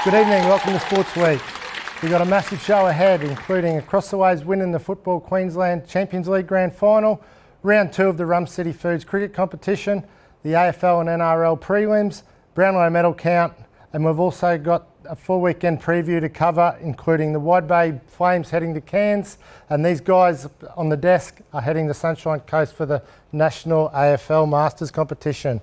Good evening, welcome to Sports Week. We've got a massive show ahead, including across the ways win in the Football Queensland Champions League Grand Final, Round 2 of the Rum City Foods Cricket Competition, the AFL and NRL prelims, Brownlow medal count, and we've also got a full weekend preview to cover, including the Wide Bay Flames heading to Cairns, and these guys on the desk are heading to Sunshine Coast for the National AFL Masters competition.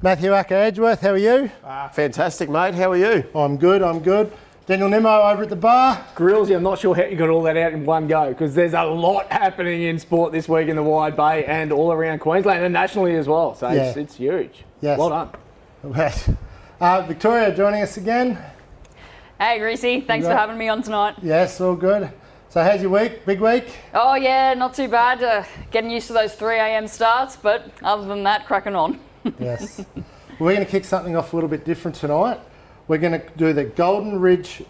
Matthew Acker-Edgeworth, how are you? Fantastic, mate. How are you? I'm good. Daniel Nimmo over at the bar. Grills, I'm not sure how you got all that out in one go, because there's a lot happening in sport this week in the Wide Bay and all around Queensland and nationally as well. So Yeah. it's huge. Yes. Well done. Right. Victoria joining us again. Hey, Greasy. Thanks for having me on tonight. Yes, all good. So how's your week? Big week? Oh, yeah, not too bad. Getting used to those 3 a.m. starts, but other than that, cracking on. Yes. We're going to kick something off a little bit different tonight. We're going to do the Grand Ridge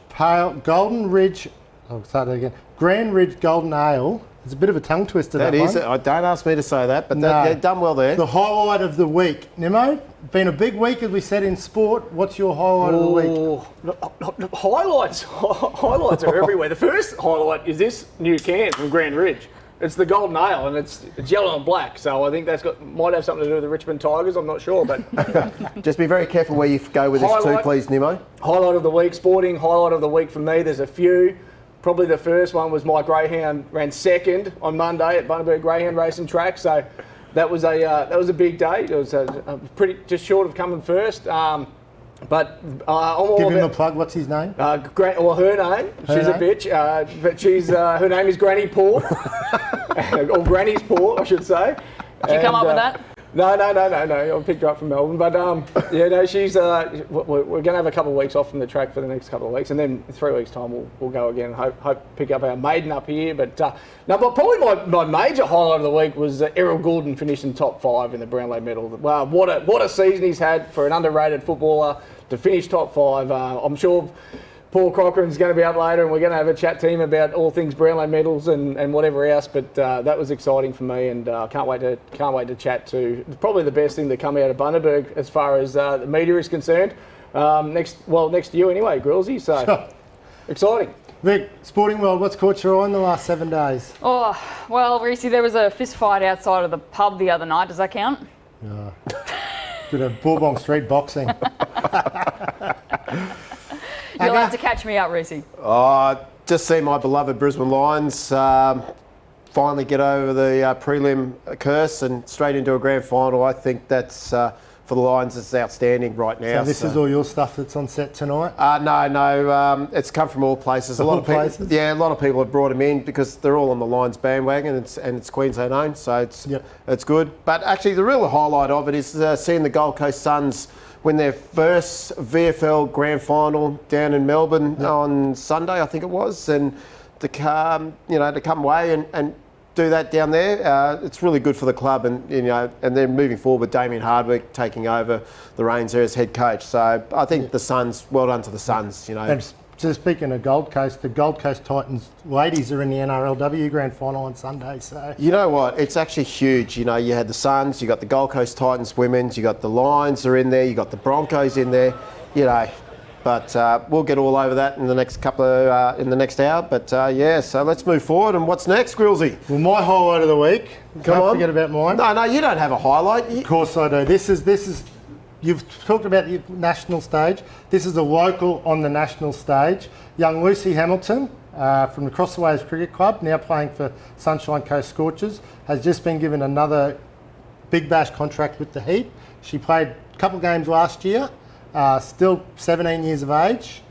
Golden Ale. It's a bit of a tongue twister, that That is one. it. Don't ask me to say that, but they've done well there. The highlight of the week. Nimmo, been a big week, as we said, in sport. What's your highlight of the week? Highlights are everywhere. The first highlight is this new can from Grand Ridge. It's the Golden Ale, and it's yellow and black. So I think might have something to do with the Richmond Tigers. I'm not sure, but Just be very careful where you go with this too, please, Nimmo. highlight of the week, sporting highlight of the week for me. There's a few. Probably the first one was my greyhound ran second on Monday at Bundaberg Greyhound Racing Track. So that was a big day. It was pretty just short of coming first. But I'm all Give him a about, plug. What's his name? her name. She's a bitch, but her name is Granny Paw, or Granny's Paw, I should say. Did you come up with that? No. I picked her up from Melbourne, but she's. We're going to have a couple of weeks off from the track for the next couple of weeks, and then in 3 weeks' time we'll go again. Hope pick up our maiden up here. But probably my major highlight of the week was Errol Goulden finishing top 5 in the Brownlow medal. Wow, what a season he's had for an underrated footballer to finish top 5. I'm sure Paul Cochran's going to be up later, and we're going to have a chat to him about all things Brownlow medals and whatever else. But that was exciting for me, and can't wait to chat to probably the best thing to come out of Bundaberg as far as the media is concerned. Next to you anyway, Grillsy. So exciting. Vic, sporting world, what's caught your eye in the last 7 days? Oh, well, Reese, there was a fist fight outside of the pub the other night. Does that count? Bit of Bourbon Street boxing. You'll have to catch me up, Reese. Just see my beloved Brisbane Lions finally get over the prelim curse and straight into a grand final. I think that's, for the Lions, it's outstanding right now. So this is all your stuff that's on set tonight? No. It's come from all places. A lot of people have brought him in because they're all on the Lions bandwagon, and it's Queensland owned, so it's good. But actually, the real highlight of it is seeing the Gold Coast Suns win their first VFL grand final down in Melbourne on Sunday, I think it was, and to come away and do that down there, it's really good for the club, and they're moving forward with Damien Hardwick taking over the reins there as head coach. So I think the Suns, well done to the Suns. And just speaking of Gold Coast, the Gold Coast Titans ladies are in the NRLW grand final on Sunday. So you know what? It's actually huge. You had the Suns, you got the Gold Coast Titans women's, you got the Lions are in there, you got the Broncos in there. But we'll get all over that in the next in the next hour. But so let's move forward. And what's next, Grillsy? Well, my highlight of the week. Don't forget about mine. No, you don't have a highlight. Of course I do. This is. You've talked about the national stage. This is a local on the national stage. Young Lucy Hamilton from the Cross the Waves Cricket Club, now playing for Sunshine Coast Scorchers, has just been given another Big Bash contract with the Heat. She played a couple of games last year. Still 17 years of age.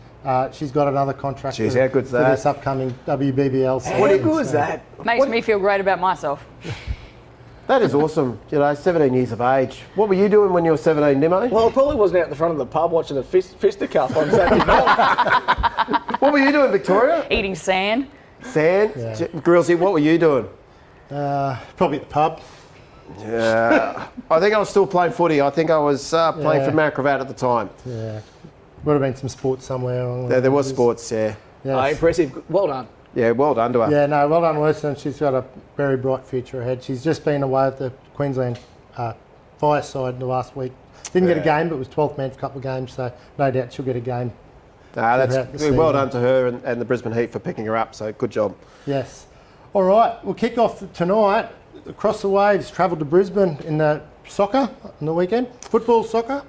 She's got another contract Jeez, how good's that? for this upcoming WBBL season. How good is that? Makes me feel great about myself. That is awesome. 17 years of age. What were you doing when you were 17, Nimmo? Well, I probably wasn't out the front of the pub watching the fisticuff on Saturday night. What were you doing, Victoria? Eating sand. Sand? Yeah. Grillsy, what were you doing? Probably at the pub. Yeah. I think I was still playing footy. I think I was playing for Marcravat at the time. Yeah. Would have been some sports somewhere. There was sports, yeah. Yes. Impressive. Well done. Yeah, well done to her. Yeah, no, well done, Lucy, and she's got a very bright future ahead. She's just been away at the Queensland Fireside the last week. Didn't get a game, but was 12th man for a couple of games, so no doubt she'll get a game That's throughout the season. well done to her and the Brisbane Heat for picking her up. So good job. Yes. All right, we'll kick off tonight. Across the Waves travelled to Brisbane in the soccer on the weekend, football, soccer.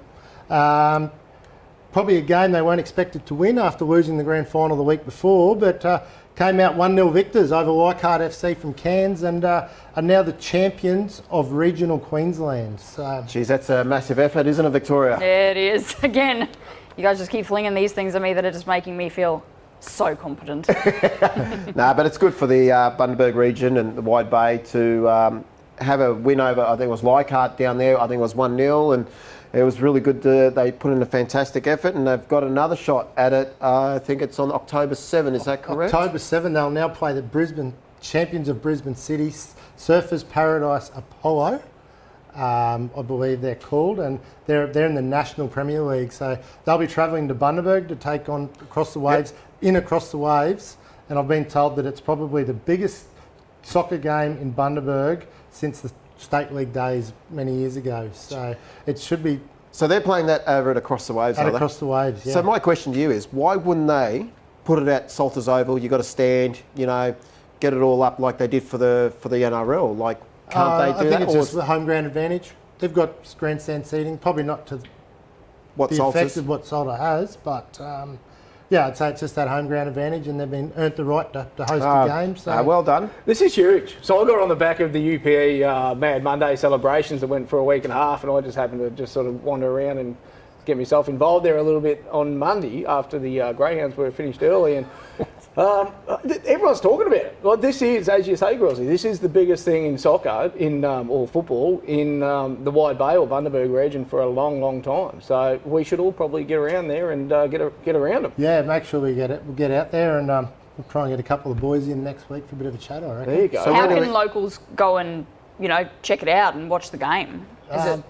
Probably a game they weren't expected to win after losing the grand final the week before, but came out 1-0 victors over Leichhardt FC from Cairns and are now the champions of regional Queensland. So, Geez, that's a massive effort, isn't it, Victoria? Yeah, it is. Again, you guys just keep flinging these things at me that are just making me feel so competent. But it's good for the Bundaberg region and the Wide Bay to have a win over, I think it was Leichhardt down there. I think it was 1-0, and it was really good. They put in a fantastic effort, and they've got another shot at it. I think it's on October 7, is that correct? October 7, they'll now play the Brisbane champions of Brisbane City, Surfers Paradise Apollo, I believe they're called, and they're in the National Premier League. So they'll be travelling to Bundaberg to take on Across the Waves, Across the Waves, and I've been told that it's probably the biggest soccer game in Bundaberg since the State League days many years ago. So it should be... So they're playing that over at Across the Waves, are they? Across the Waves, yeah. So my question to you is, why wouldn't they put it at Salters Oval? You've got to stand, get it all up like they did for the NRL. Like, can't they do that? I think it's just the home ground advantage. They've got grandstand seating, probably not to what the Salters? effect of what Salter has, but yeah, I'd say it's just that home ground advantage, and they've earned the right to host the game. So well done. This is huge. So I got on the back of the UPE Mad Monday celebrations that went for a week and a half, and I just happened to just sort of wander around and get myself involved there a little bit on Monday after the Greyhounds were finished early, and everyone's talking about it. Well, this is, as you say, Grillsy, this is the biggest thing in soccer, or football, in the Wide Bay or Bundaberg region for a long, long time. So we should all probably get around there and get around them. Yeah, make sure we get it. We'll get out there and we'll try and get a couple of boys in next week for a bit of a chat, I reckon. There you go. So How can locals go and, check it out and watch the game? Is it...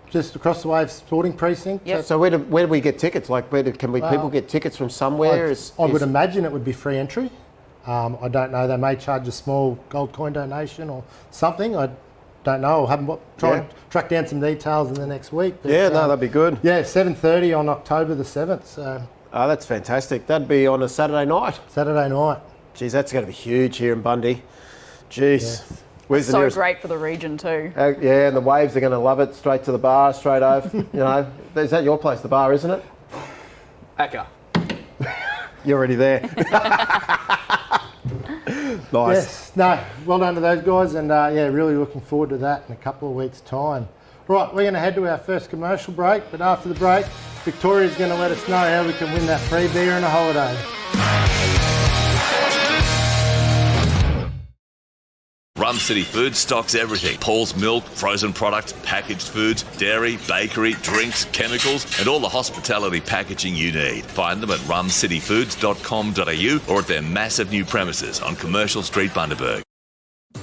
Just Across the Waves Sporting Precinct. Yep. So where do we get tickets? Like, people get tickets from somewhere? I would imagine it would be free entry. I don't know. They may charge a small gold coin donation or something. I don't know. I'll try and track down some details in the next week. But, that'd be good. Yeah, 7:30 on October the 7th. So Oh, that's fantastic. That'd be on a Saturday night. Saturday night. Geez, that's going to be huge here in Bundy. Jeez. Yes. Where's the So nearest? great for the region too. Yeah, and the Waves are going to love it. Straight to the bar, straight over. Is that your place, the bar, isn't it? Acca. You're already there. Nice. Yes. No, well done to those guys, and really looking forward to that in a couple of weeks' time. Right, we're going to head to our first commercial break, but after the break, Victoria's going to let us know how we can win that free beer and a holiday. Rum City Foods stocks everything. Paul's Milk, frozen products, packaged foods, dairy, bakery, drinks, chemicals, and all the hospitality packaging you need. Find them at rumcityfoods.com.au or at their massive new premises on Commercial Street, Bundaberg.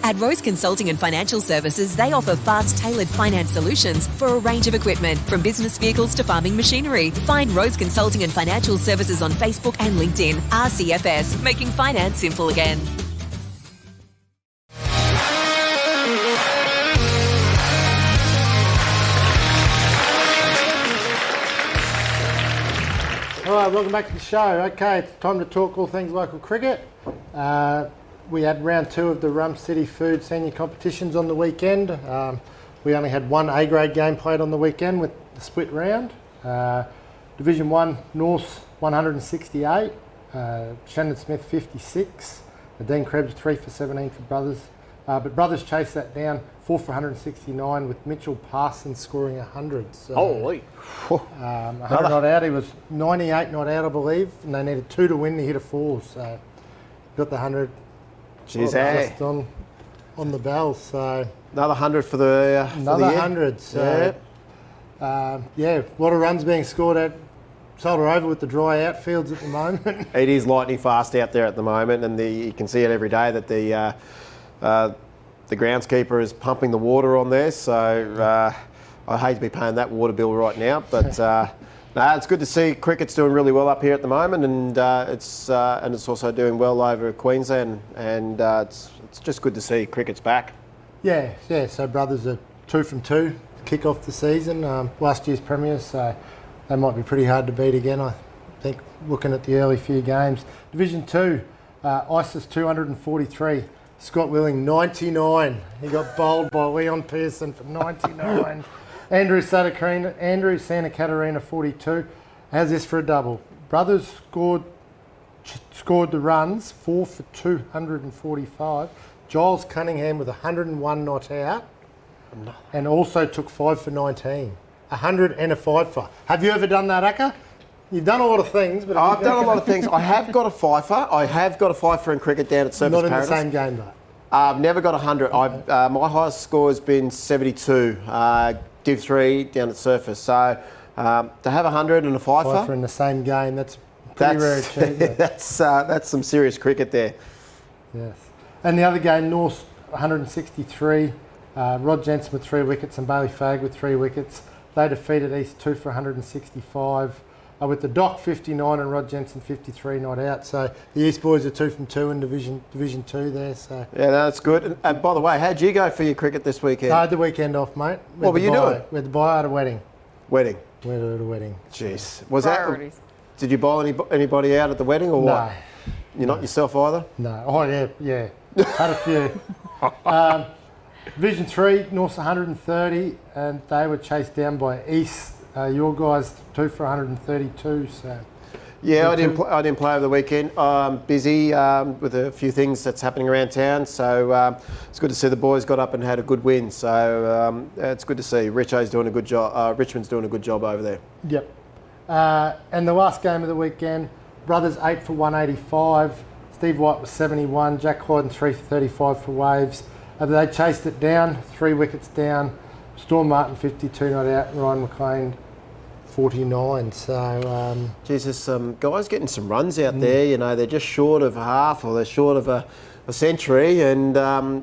At Rose Consulting and Financial Services, they offer fast, tailored finance solutions for a range of equipment, from business vehicles to farming machinery. Find Rose Consulting and Financial Services on Facebook and LinkedIn. RCFS, making finance simple again. All right, welcome back to the show. Okay, it's time to talk all things local cricket. We had round 2 of the Rum City Food Senior Competitions on the weekend. We only had one A-grade game played on the weekend with the split round. Division 1, North 168, Shannon Smith 56, Dean Krebs 3 for 17 for Brothers. But Brothers chased that down 4 for 169 with Mitchell Parsons scoring 100. So, Holy. 100 not out. He was 98 not out, I believe, and they needed 2 to win. He hit a 4, so got the 100. Jeez, Just on the bell. So another 100 for the another for the year. 100. So a lot of runs being scored at Salter Oval with the dry outfields at the moment. It is lightning fast out there at the moment, and you can see it every day that the groundskeeper is pumping the water on there. So I hate to be paying that water bill right now, but it's good to see cricket's doing really well up here at the moment, and it's also doing well over Queensland, and it's just good to see cricket's back. Yeah. So Brothers are 2 from 2 to kick off the season. Last year's premiers, so they might be pretty hard to beat again. I think looking at the early few games. Division 2, ISIS 243. Scott Willing, 99. He got bowled by Leon Pearson for 99. Andrew Santa Catarina, 42. How's this for a double? Brothers scored the runs, 4 for 245. Giles Cunningham with 101 not out. And also took 5 for 19. 100 and a 5 for. Have you ever done that, Akka? You've done a lot of things, but I've done a lot of things. I have got a fifer. I have got a fifer in cricket down at Surfers not in Paradise. the same game though. I've never got 100. My highest score has been 72. Div 3 down at Surfers. So to have 100 and a fifer. Fifer in the same game, that's pretty rare achievement. That's some serious cricket there. Yes. And the other game, North 163. Rod Jensen with 3 wickets and Bailey Fagg with 3 wickets. They defeated East 2 for 165. With the Doc 59 and Rod Jensen 53 not out. So the East boys are 2 from 2 in Division 2 there. So yeah, that's good. And by the way, how'd you go for your cricket this weekend? I had the weekend off, mate. What were you doing? We had the buy at a wedding. Wedding. We had a wedding. Jeez. Was Priorities. that? Did you bowl anybody out at the wedding or what? No. You're not yourself either? No. Oh yeah. Had a few. Division 3, North's 130, and they were chased down by East. Your guys 2 for 132. So yeah, I didn't play over the weekend. I'm busy with a few things that's happening around town. So it's good to see the boys got up and had a good win. So it's good to see. Richmond's doing a good job over there. Yep. And the last game of the weekend, Brothers 8 for 185. Steve White was 71. Jack Hyden 3 for 35 for Waves. They chased it down, 3 wickets down. Storm Martin 52 not out, and Ryan McLean 49. So Jesus, guys getting some runs out there. You know, they're just short of half, or they're short of a century, and it's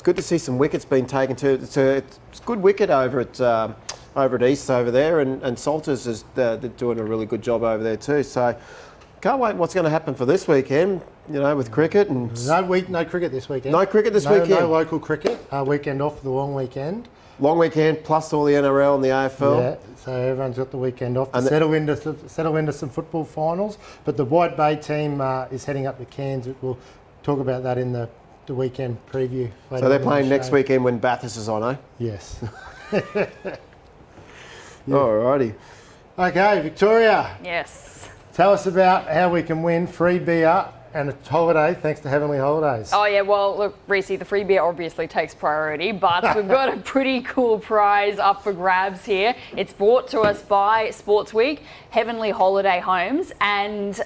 good to see some wickets being taken too. It's a good wicket over at East over there, and Salters is they're doing a really good job over there too. So can't wait what's going to happen for this weekend. You know, with cricket and no cricket this weekend. No cricket this weekend. No local cricket. Weekend off for the long weekend. Long weekend plus all the NRL and the AFL. Yeah, so everyone's got the weekend off to settle into some football finals. But the Wide Bay team is heading up to Cairns. We'll talk about that in the weekend preview. So they're playing next weekend when Bathurst is on, eh? Yes. Alrighty. Okay, Victoria. Yes. Tell us about how we can win free beer and a holiday thanks to Heavenly Holidays. Oh yeah, well look, Rhys, the free beer obviously takes priority, but we've got a pretty cool prize up for grabs here. It's brought to us by Sports Week, Heavenly Holiday Homes, and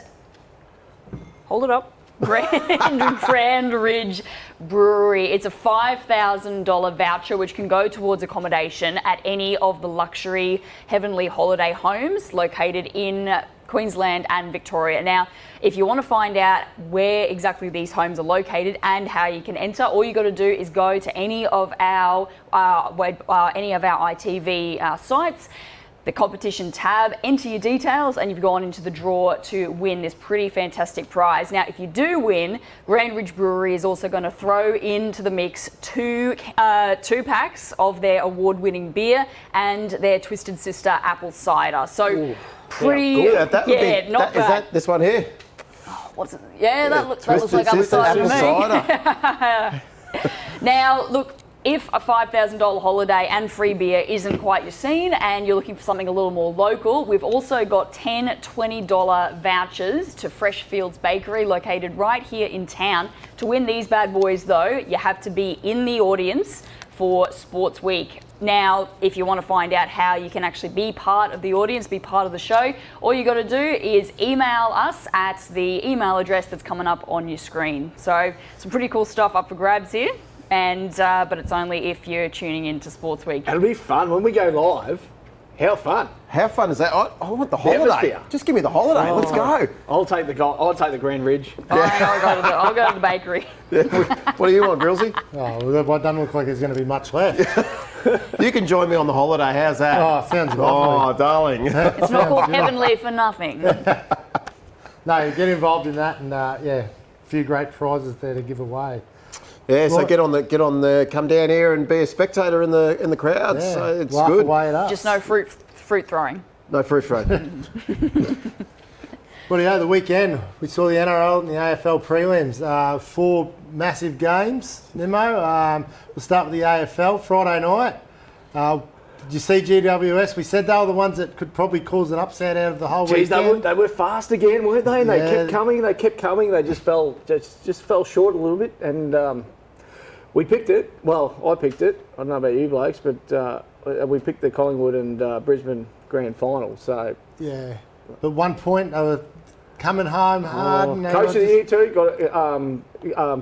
hold it up. Grand Ridge Brewery. It's a $5,000 voucher which can go towards accommodation at any of the luxury Heavenly Holiday Homes located in Queensland and Victoria. Now, if you want to find out where exactly these homes are located and how you can enter, all you got to do is go to any of our ITV sites, the competition tab, enter your details, and you've gone into the draw to win this pretty fantastic prize. Now, if you do win, Grand Ridge Brewery is also going to throw into the mix two packs of their award-winning beer and their Twisted Sister apple cider. So, Ooh, pretty, not bad. Is that this one here? What's it? Yeah, that looks like apple Sister cider to me. cider. Now, look, if a $5,000 holiday and free beer isn't quite your scene and you're looking for something a little more local, we've also got 10 $20 vouchers to Fresh Fields Bakery located right here in town. To win these bad boys though, you have to be in the audience for Sports Week. Now, if you want to find out how you can actually be part of the audience, be part of the show, all you got to do is email us at the email address that's coming up on your screen. So some pretty cool stuff up for grabs here. And but it's only if you're tuning into Sports Week. It'll be fun when we go live. How fun! How fun is that? I want the holiday. Atmosphere. Just give me the holiday. Let's go. I'll take the Grand Ridge. I'll go to the bakery. What do you want, Grillsy? Oh, well, that doesn't look like there's going to be much left. You can join me on the holiday. How's that? Oh, sounds lovely. Oh, darling. It's not called Heavenly for nothing. No, get involved in that, and a few great prizes there to give away. Yeah, so get on the, come down here and be a spectator in the crowd. Yeah, So it's laugh good. away at us. Just no fruit throwing. No free throw. Well, the weekend we saw the NRL and the AFL prelims. 4 massive games, Nemo. We'll start with the AFL Friday night. Did you see GWS? We said they were the ones that could probably cause an upset out of the whole weekend. They were fast again, weren't they? And they kept coming. They just fell short a little bit, and we picked it. Well, I picked it. I don't know about you blokes, but we picked the Collingwood and Brisbane grand final. So yeah, but 1 point they were coming home hard. Coach of the year too. Got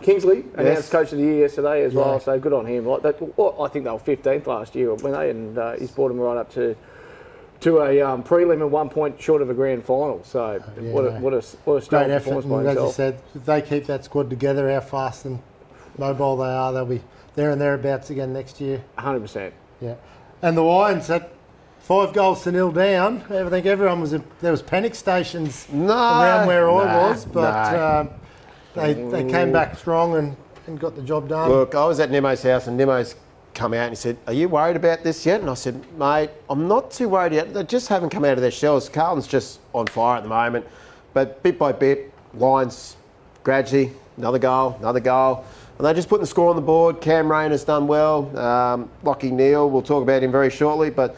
Kingsley announced Coach of the year yesterday as well. So good on him. Like that, I think they were 15th last year, weren't they? And he's brought them right up to a prelim and 1 point short of a grand final. So what a strong great effort. performance by And as himself. you said, if they keep that squad together, how fast and mobile they are, they'll be there and thereabouts again next year. 100%. Yeah, and the Lions at 5-0 down. I think everyone was there was panic stations around where I was, but they came back strong and got the job done. Look, I was at Nemo's house and Nemo's come out and he said, "Are you worried about this yet?" And I said, "Mate, I'm not too worried yet. They just haven't come out of their shells. Carlton's just on fire at the moment, but bit by bit, Lions gradually another goal, and they just put the score on the board. Cam Rayner's done well. Lockie Neal, we'll talk about him very shortly, but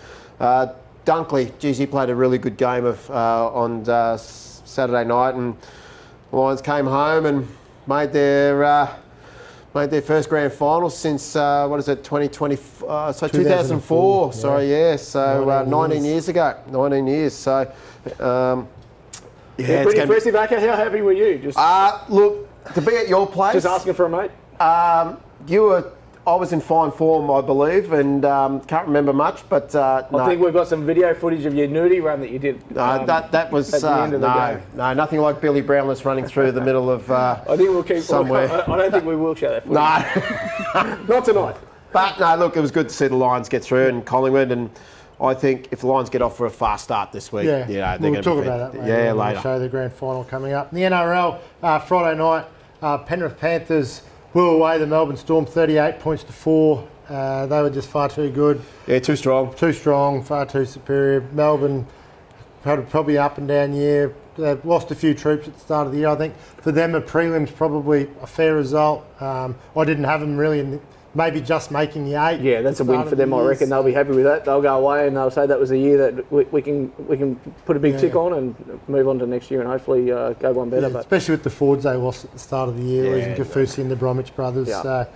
Dunkley, geez, he played a really good game on Saturday night, and the Lions came home and made their first grand final since 2020? 2004. Sorry, yeah. So 19 years ago. 19 years. So Pretty impressive, Aka. How happy were you? Just look, to be at your place. Just asking for a mate. I was in fine form, I believe, and can't remember much, but I think we've got some video footage of your nudie run that you did. That was at the end of the game. No, nothing like Billy Brownless running through the middle of I think we'll keep somewhere. I don't think we will show that footage. No, not tonight. But no, look, it was good to see the Lions get through and Collingwood, and I think if the Lions get off for a fast start this week, they're going to we'll talk about that later. later. Show the grand final coming up. In the NRL, Friday night, Penrith Panthers blew away the Melbourne Storm 38 points to 4. They were just far too good. Yeah, too strong. Too strong, far too superior. Melbourne had probably up and down year. They've lost a few troops at the start of the year. I think for them, a prelim's probably a fair result. I didn't have them really maybe just making the 8. Yeah, that's a win for them, I reckon. They'll be happy with that. They'll go away and they'll say that was a year that we can put a big tick on and move on to next year and hopefully go one better. Yeah, especially with the forwards they lost at the start of the year, losing Kafusi and the Bromwich brothers. And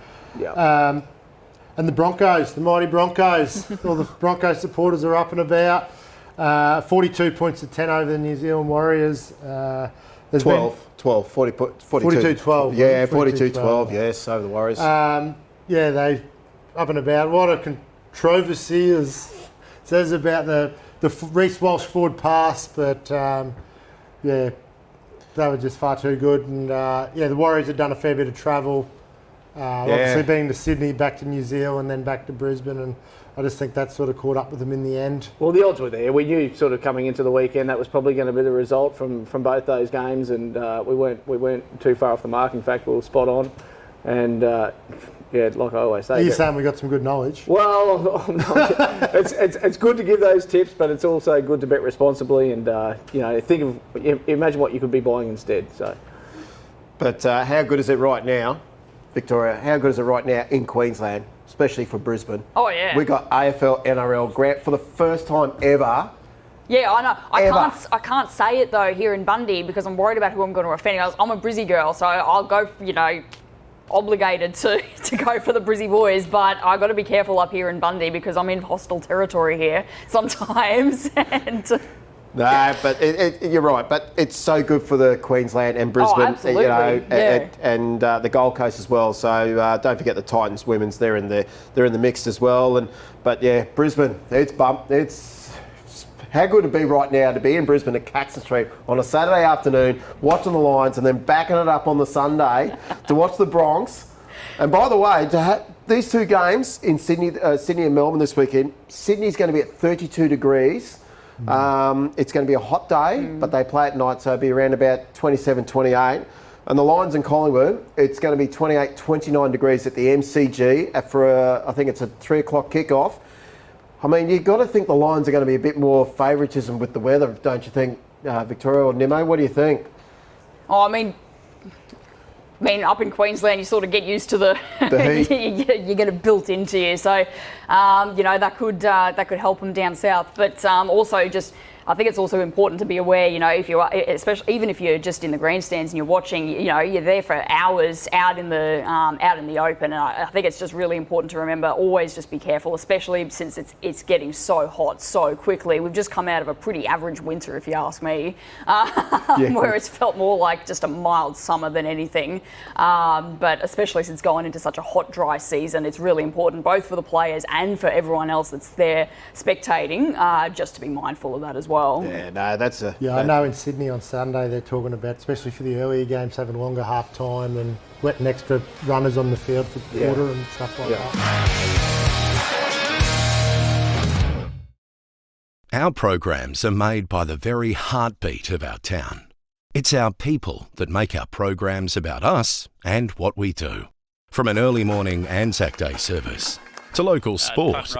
the Broncos, the mighty Broncos, all the Broncos supporters are up and about. 42 points to 10 over the New Zealand Warriors. 42-12. Yeah, 42-12, yes, over the Warriors. They up and about. What a controversy says about the Rhys Walsh forward pass, but they were just far too good. And the Warriors had done a fair bit of travel. Obviously being to Sydney, back to New Zealand, then back to Brisbane, and I just think that sort of caught up with them in the end. Well, the odds were there. We knew sort of coming into the weekend that was probably going to be the result from both those games, and we weren't too far off the mark. In fact, we were spot on. And like I always say, are you saying we got some good knowledge? Well, it's good to give those tips, but it's also good to bet responsibly and imagine what you could be buying instead. So, but how good is it right now, Victoria? How good is it right now in Queensland, especially for Brisbane? Oh yeah, we got AFL NRL grant for the first time ever. Yeah, I know. I can't say it though here in Bundy because I'm worried about who I'm going to offend. I'm a Brizzy girl, so I'll go. Obligated to go for the Brizzy boys, but I got to be careful up here in Bundy because I'm in hostile territory here sometimes. No, but you're right. But it's so good for the Queensland and Brisbane, absolutely. And the Gold Coast as well. So don't forget the Titans women's. They're in the mix as well. But Brisbane, it's how good it'd be right now to be in Brisbane at Caxton Street on a Saturday afternoon, watching the Lions, and then backing it up on the Sunday to watch the Bronx. And by the way, to have these two games in Sydney and Melbourne this weekend, Sydney's going to be at 32 degrees. It's going to be a hot day, but they play at night, so it'll be around about 27, 28. And the Lions in Collingwood, it's going to be 28, 29 degrees at the MCG for I think it's a 3 o'clock kickoff. I mean, you've got to think the Lions are going to be a bit more favouritism with the weather, don't you think, Victoria or Nimo? What do you think? Oh, I mean, up in Queensland, you sort of get used to the heat. you get it built into you. So, that could help them down south. But also just, I think it's also important to be aware, if you are, especially even if you're just in the grandstands and you're watching, you're there for hours out in the open. And I think it's just really important to remember, always just be careful, especially since it's getting so hot so quickly. We've just come out of a pretty average winter, if you ask me, where it's felt more like just a mild summer than anything. But especially since going into such a hot, dry season, it's really important both for the players and for everyone else that's there spectating, just to be mindful of that as well. Yeah, no, that's a... Yeah, I know in Sydney on Sunday they're talking about, especially for the earlier games, having longer half time and letting extra runners on the field for quarter and stuff like that. Our programs are made by the very heartbeat of our town. It's our people that make our programs about us and what we do. From an early morning Anzac Day service to local sport,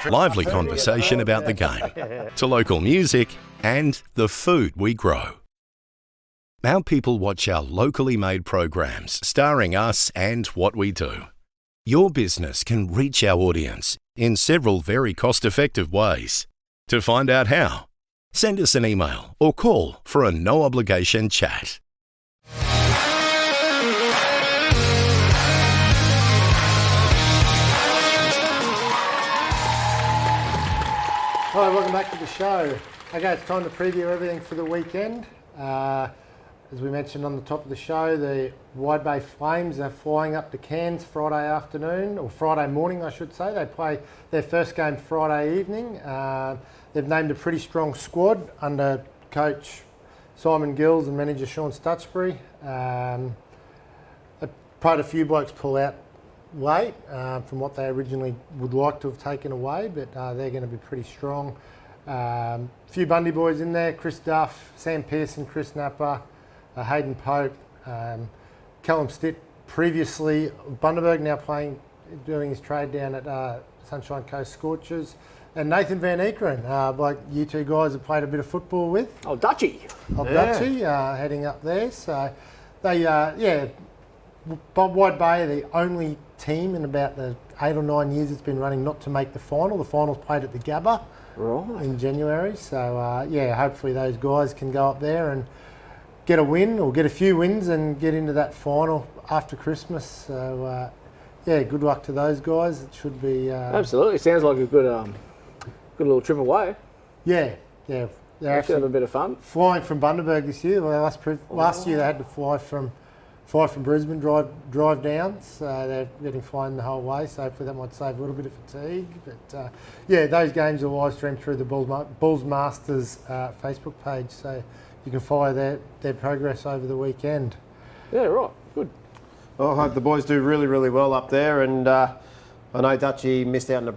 lively conversation about the game, to local music and the food we grow. Our people watch our locally made programs starring us and what we do. Your business can reach our audience in several very cost-effective ways. To find out how, send us an email or call for a no-obligation chat. Hi, welcome back to the show. Okay, it's time to preview everything for the weekend. As we mentioned on the top of the show, the Wide Bay Flames are flying up to Cairns Friday afternoon, or Friday morning I should say. They play their first game Friday evening. They've named a pretty strong squad under coach Simon Grills and manager Sean Stutchbury. They had a few blokes pull out late from what they originally would like to have taken away, but they're going to be pretty strong. A few Bundy boys in there, Chris Duff, Sam Pearson, Chris Napper, Hayden Pope, Callum Stitt, previously Bundaberg, now doing his trade down at Sunshine Coast Scorchers, and Nathan Van Eekeren, like you two guys have played a bit of football with. Oh, Dutchie. Dutchie, heading up there. So they, Wide Bay are the only team in about the 8 or 9 years it's been running not to make the final. The final's played at the Gabba in January. So, hopefully those guys can go up there and get a win or get a few wins and get into that final after Christmas. So, good luck to those guys. It should be... Absolutely. Sounds like a good little trip away. Yeah. They should have a bit of fun. Flying from Bundaberg this year. Well, last year they had to fly from Brisbane, drive down, so they're getting flown the whole way, so hopefully that might save a little bit of fatigue. But those games are live streamed through the Bulls Masters Facebook page, so you can follow their progress over the weekend. Yeah, right, good. Well, I hope the boys do really, really well up there, and I know Dutchie missed out in the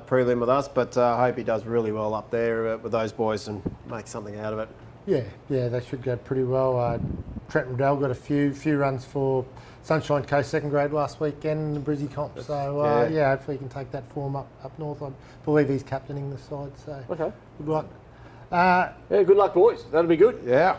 prelim with us, but I hope he does really well up there with those boys and make something out of it. Yeah, they should go pretty well. Trent Riddell got a few runs for Sunshine Coast second grade last weekend in the Brizzy comp. So, hopefully he can take that form up north. I believe he's captaining the side, so okay. Good luck. Good luck, boys. That'll be good. Yeah.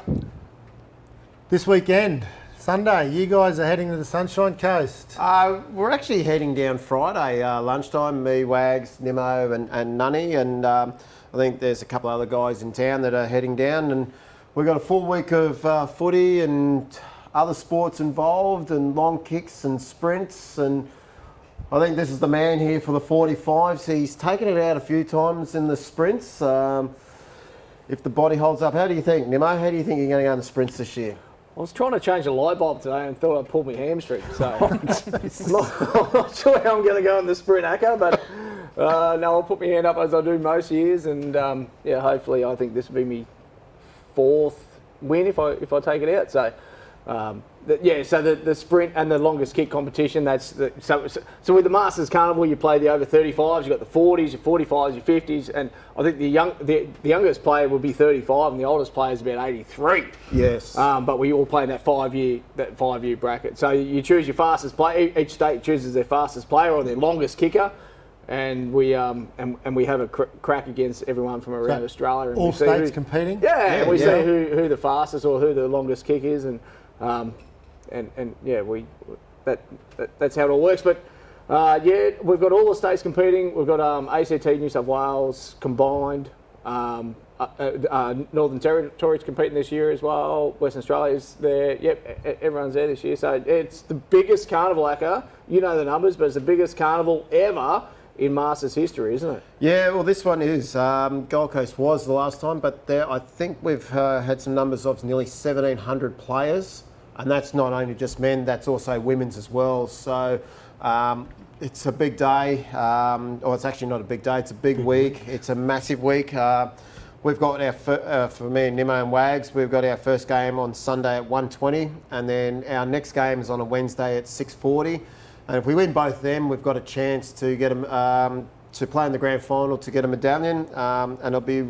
This weekend, Sunday, you guys are heading to the Sunshine Coast. We're actually heading down Friday lunchtime, me, Wags, Nimo and Nunny, and I think there's a couple of other guys in town that are heading down, and we've got a full week of footy and other sports involved and long kicks and sprints, and I think this is the man here for the 45s. He's taken it out a few times in the sprints. If the body holds up, how do you think, Nimo? How do you think you're going to go in the sprints this year? I was trying to change a light bulb today and thought I'd pulled my hamstring, so I'm not sure how I'm going to go in the sprint, Acca, but no, I'll put my hand up as I do most years, and hopefully I think this will be my 4th win if I take it out. So the sprint and the longest kick competition. So with the Masters Carnival, you play the over 35s. You've got the 40s, your 45s, your 50s, and I think the youngest player will be 35, and the oldest player is about 83. Yes. But we all play in that 5-year bracket. So you choose your fastest player. Each state chooses their fastest player or their longest kicker. and we have a crack against everyone from around Australia. And all we see states competing. Yeah, and we see who the fastest or who the longest kick is, and that's how it all works. But we've got all the states competing. We've got ACT, New South Wales combined. Northern Territory's competing this year as well. Western Australia's there. Yep, everyone's there this year. So it's the biggest carnival, Acker. You know the numbers, but it's the biggest carnival ever in Masters history, isn't it? Yeah, well, this one is. Gold Coast was the last time, but I think we've had some numbers of nearly 1,700 players, and that's not only just men, that's also women's as well. So it's a big day, or it's actually not a big day, it's a big week. It's a massive week. We've got for me and Nimmo and Wags, we've got our first game on Sunday at 1:20, and then our next game is on a Wednesday at 6:40. And if we win both of them, we've got a chance to get them to play in the grand final to get a medallion, and it'll be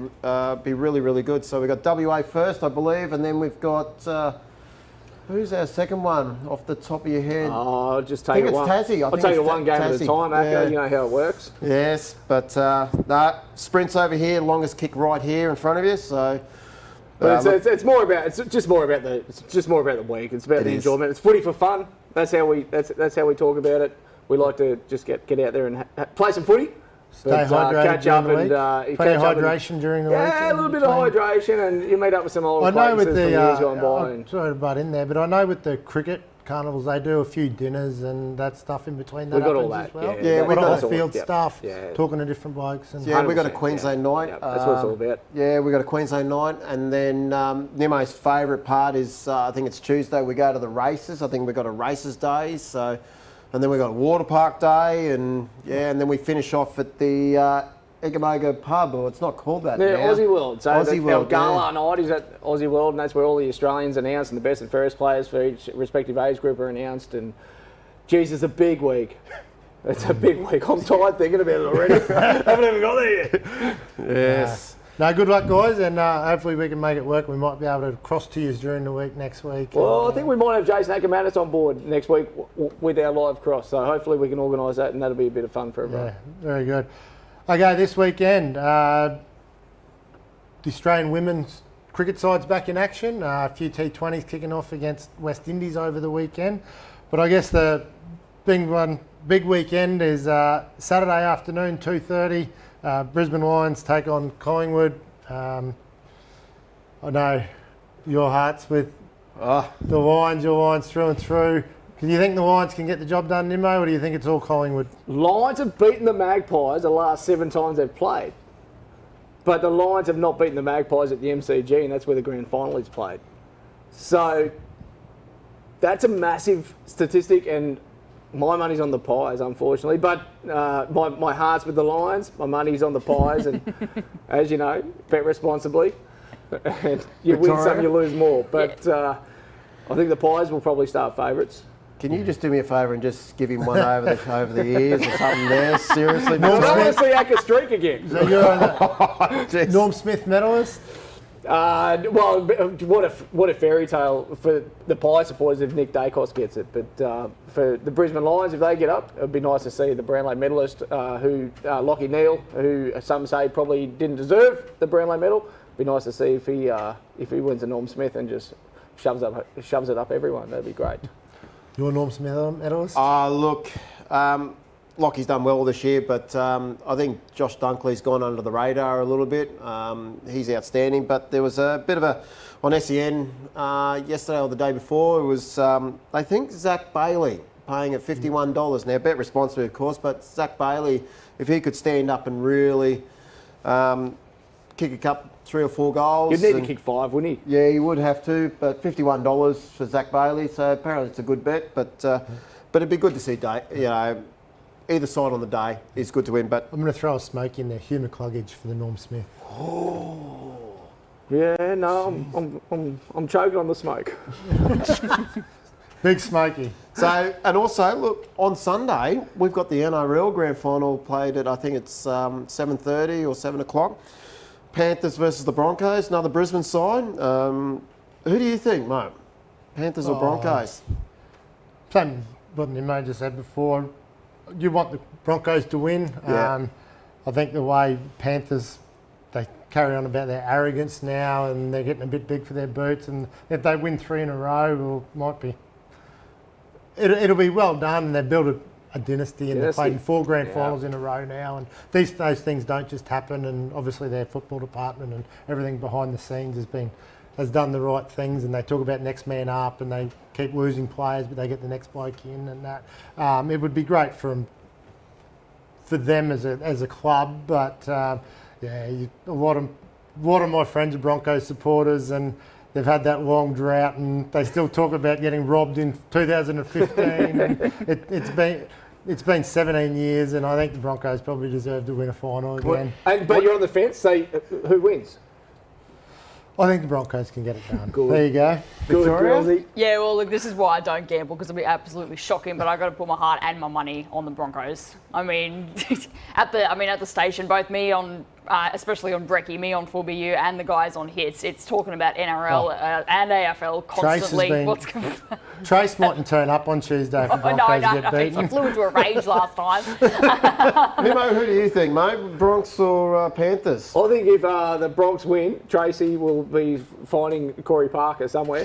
really, really good. So we've got WA first, I believe, and then we've got who's our second one off the top of your head? Oh, just take I think it it's one. Tassie. I'll take it one game at a time, Acker. You know how it works. Yes, but sprints over here, longest kick right here in front of you. So. But it's just more about the week. It's about the enjoyment. It's footy for fun. That's how we talk about it. We like to just get out there and play some footy. Stay hydrated catch up during the and week. Plenty of hydration during the week. Yeah, a little bit of hydration, and you meet up with some old acquaintances from years gone by. I'm sorry to butt in there, but I know with the cricket carnivals they do a few dinners and that stuff in between. We've got all that. As well. Yeah, we've got all off-field stuff. Yeah. Talking to different blokes. And Yeah, we got a Queensland night. That's what it's all about. Yeah, we got a Queensland night, and then Nimmo's favourite part is I think it's Tuesday. We go to the races. I think we got a races day. So, and then we got a water park day, and then we finish off at the Eggamoga pub, or it's not called that Yeah, now. Aussie World. So Aussie World, gala night is at Aussie World, and that's where all the Australians announced and the best and fairest players for each respective age group are announced. And geez, it's a big week. It's a big week. I'm tired thinking about it already. Haven't even got there yet. Yes. No, good luck, guys, and hopefully we can make it work. We might be able to cross to you during the week next week. Well, I think we might have Jason Ackermanis on board next week with our live cross. So hopefully we can organise that, and that'll be a bit of fun for everyone. Yeah, very good. Okay, this weekend, the Australian women's cricket side's back in action. A few T20s kicking off against West Indies over the weekend. But I guess the big weekend is Saturday afternoon, 2:30. Brisbane Lions take on Collingwood. I know your heart's with the Lions, your Lions through and through. Do you think the Lions can get the job done, Nimmo, or do you think it's all Collingwood? Lions have beaten the Magpies the last 7 times they've played. But the Lions have not beaten the Magpies at the MCG, and that's where the grand final is played. So that's a massive statistic, and my money's on the Pies, unfortunately. But my heart's with the Lions. My money's on the Pies, and as you know, bet responsibly. And you win some, you lose more. But I think the Pies will probably start favourites. Can you just do me a favour and just give him one over the ears or something there? Seriously? I want to see Acker streak again. So you're Norm Smith medalist? Well, what a fairy tale for the Pie supporters if Nick Dacos gets it. But for the Brisbane Lions, if they get up, it would be nice to see the Brownlow medalist, Lockie Neal, who some say probably didn't deserve the Brownlow medal. It'd be nice to see if he wins a Norm Smith and just shoves it up everyone. That'd be great. You're Norm Smith medalist? Look, Lockie's done well this year, but I think Josh Dunkley's gone under the radar a little bit. He's outstanding, but there was a bit of on SEN yesterday or the day before, it was, I think, Zach Bailey paying at $51. Now, bet responsibly, of course, but Zach Bailey, if he could stand up and really kick a couple, 3 or 4 goals. You'd need to kick 5, wouldn't he? Yeah, he would have to, but $51 for Zach Bailey, so apparently it's a good bet. But it'd be good to see, either side on the day is good to win. But I'm going to throw a smoke in there. Hugh McCluggage for the Norm Smith. Oh. Yeah, no, I'm choking on the smoke. Big smoky. So, and also, look, on Sunday, we've got the NRL Grand Final played at, I think it's 7:30 or 7 o'clock. Panthers versus the Broncos, another Brisbane side. Who do you think, mate? Panthers or Broncos? Same what Nimmo just said before. you want the Broncos to win. Yeah. I think the way Panthers, they carry on about their arrogance now and they're getting a bit big for their boots, and if they win 3 in a row, well, might be. It'll be well done, and they've built a dynasty and they've played in 4 grand finals in a row now, and those things don't just happen, and obviously their football department and everything behind the scenes has done the right things, and they talk about next man up and they keep losing players but they get the next bloke in, and that it would be great for them as a club, but a lot of my friends are Broncos supporters, and they've had that long drought and they still talk about getting robbed in 2015 and it's been 17 years, and I think the Broncos probably deserve to win a final again. But you're on the fence, so who wins? I think the Broncos can get it done. Good. There you go. Good, Grillsy. Yeah, well, look, this is why I don't gamble, because it'll be absolutely shocking. But I got to put my heart and my money on the Broncos. I mean, at the station, both me on, especially on Brecky, me on 4BU, and the guys on Hits, it's talking about NRL and AFL constantly. Trace mightn't turn up on Tuesday if the Broncos get beaten. He flew into a rage last time. Nimo, who do you think, mate? Bronx or Panthers? I think if the Bronx win, Tracy will be finding Corey Parker somewhere.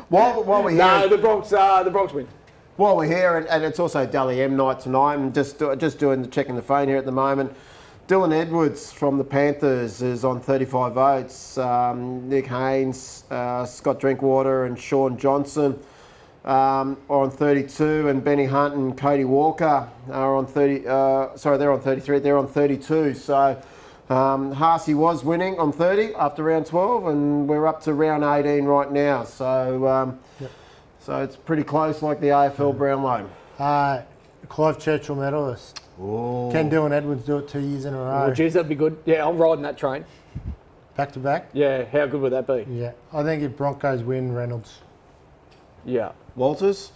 While we're here, No, the Bronx win. while we're here, and it's also Dally M night tonight. I'm just checking the phone here at the moment. Dylan Edwards from the Panthers is on 35 votes. Nick Haynes, Scott Drinkwater and Sean Johnson are on 32, and Benny Hunt and Cody Walker are on 30. They're on 33. They're on 32. So Harsey was winning on 30 after round 12, and we're up to round 18 right now. So so it's pretty close, like the AFL Brownlow. Clive Churchill medalist. Ooh. Can Dylan Edwards do it 2 years in a row? Oh, geez, that'd be good. Yeah, I'm riding that train. Back to back? Yeah, how good would that be? Yeah. I think if Broncos win, Reynolds. Yeah. Walters?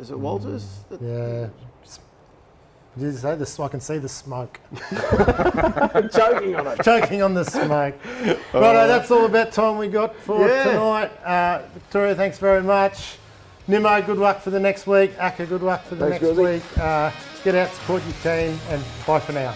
Is it Walters? Yeah. Did you say this? I can see the smoke. Choking on it. Choking on the smoke. Righto, that's all about time we got for tonight. Victoria, thanks very much. Nimo, good luck for the next week. Akka, good luck for the next week. Get out, support your team, and bye for now.